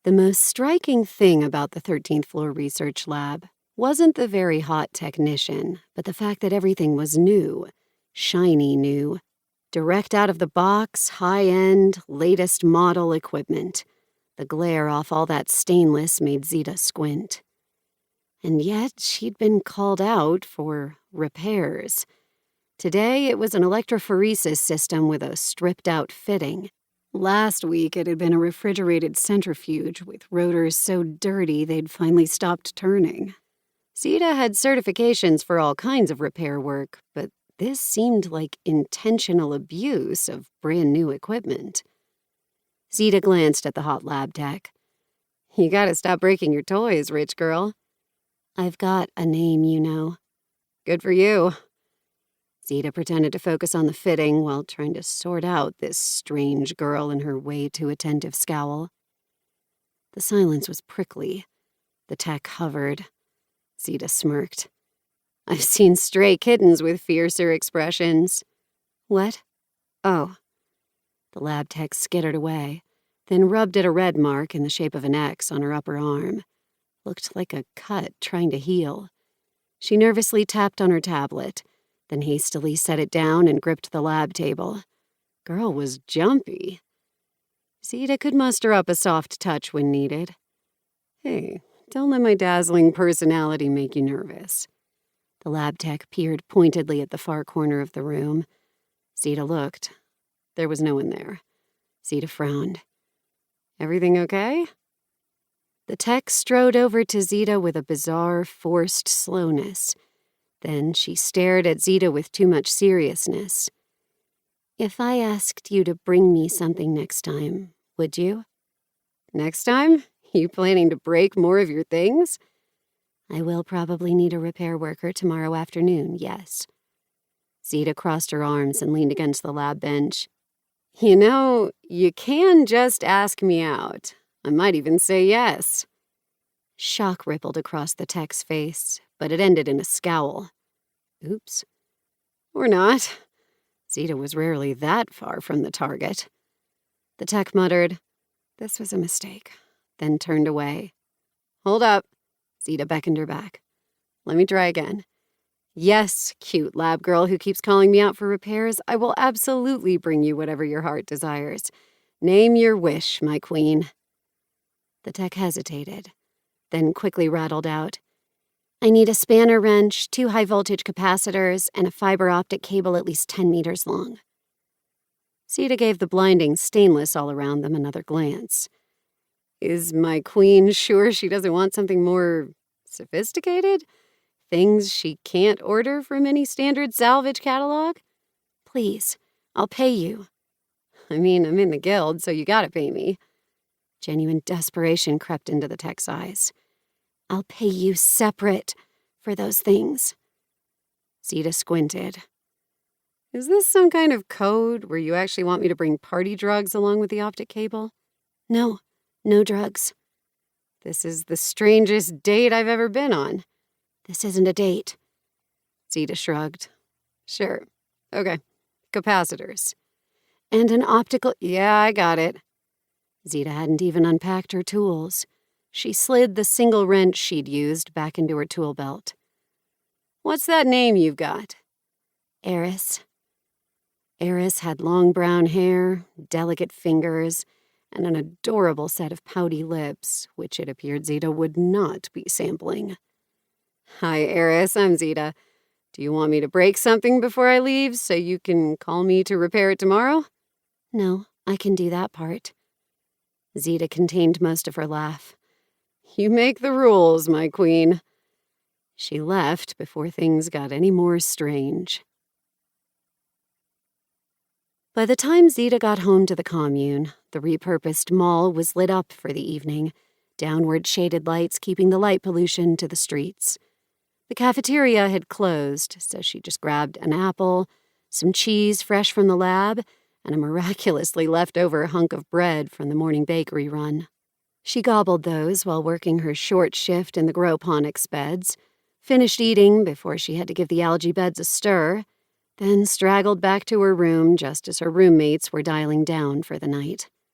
The most striking thing about the 13th floor research lab wasn't the very hot technician, but the fact that everything was new, shiny new, direct out of the box, high-end, latest model equipment. The glare off all that stainless made Zita squint. And yet she'd been called out for repairs. Today it was an electrophoresis system with a stripped-out fitting. Last week it had been a refrigerated centrifuge with rotors so dirty they'd finally stopped turning. Zita had certifications for all kinds of repair work, but this seemed like intentional abuse of brand-new equipment. Zita glanced at the hot lab tech. "You gotta stop breaking your toys, rich girl." "I've got a name, you know." "Good for you." Zita pretended to focus on the fitting while trying to sort out this strange girl and her way too attentive scowl. The silence was prickly. The tech hovered. Zita smirked. "I've seen stray kittens with fiercer expressions." "What?" "Oh." The lab tech skittered away, then rubbed at a red mark in the shape of an X on her upper arm. Looked like a cut trying to heal. She nervously tapped on her tablet, then hastily set it down and gripped the lab table. Girl was jumpy. Zita could muster up a soft touch when needed. "Hey, don't let my dazzling personality make you nervous." The lab tech peered pointedly at the far corner of the room. Zita looked. There was no one there. Zita frowned. "Everything okay?" The tech strode over to Zita with a bizarre, forced slowness. Then she stared at Zita with too much seriousness. "If I asked you to bring me something next time, would you?" "Next time? You planning to break more of your things?" "I will probably need a repair worker tomorrow afternoon, yes." Zita crossed her arms and leaned against the lab bench. "You know, you can just ask me out. I might even say yes." Shock rippled across the tech's face, but it ended in a scowl. Oops. Or not. Zita was rarely that far from the target. The tech muttered, "This was a mistake," then turned away. "Hold up." Zita beckoned her back. "Let me try again. Yes, cute lab girl who keeps calling me out for repairs, I will absolutely bring you whatever your heart desires. Name your wish, my queen." The tech hesitated, then quickly rattled out, "I need a spanner wrench, 2 high-voltage capacitors, and a fiber optic cable at least 10 meters long." Zita gave the blinding stainless all around them another glance. Is my queen sure she doesn't want something more sophisticated? Things she can't order from any standard salvage catalog? "Please, I'll pay you." "I mean, I'm in the guild, so you gotta pay me." Genuine desperation crept into the tech's eyes. "I'll pay you separate for those things." Zita squinted. "Is this some kind of code where you actually want me to bring party drugs along with the optic cable?" "No, no drugs." "This is the strangest date I've ever been on." "This isn't a date." Zita shrugged. "Sure. Okay. Capacitors. And an optical— Yeah, I got it." Zita hadn't even unpacked her tools. She slid the single wrench she'd used back into her tool belt. "What's that name you've got?" "Eris." Eris had long brown hair, delicate fingers, and an adorable set of pouty lips, which it appeared Zita would not be sampling. "Hi, Eris, I'm Zita. Do you want me to break something before I leave so you can call me to repair it tomorrow?" "No, I can do that part." Zita contained most of her laugh. "You make the rules, my queen." She left before things got any more strange. By the time Zita got home to the commune, the repurposed mall was lit up for the evening, downward shaded lights keeping the light pollution to the streets. The cafeteria had closed, so she just grabbed an apple, some cheese fresh from the lab, and a miraculously leftover hunk of bread from the morning bakery run. She gobbled those while working her short shift in the groponics beds, finished eating before she had to give the algae beds a stir, then straggled back to her room just as her roommates were dialing down for the night.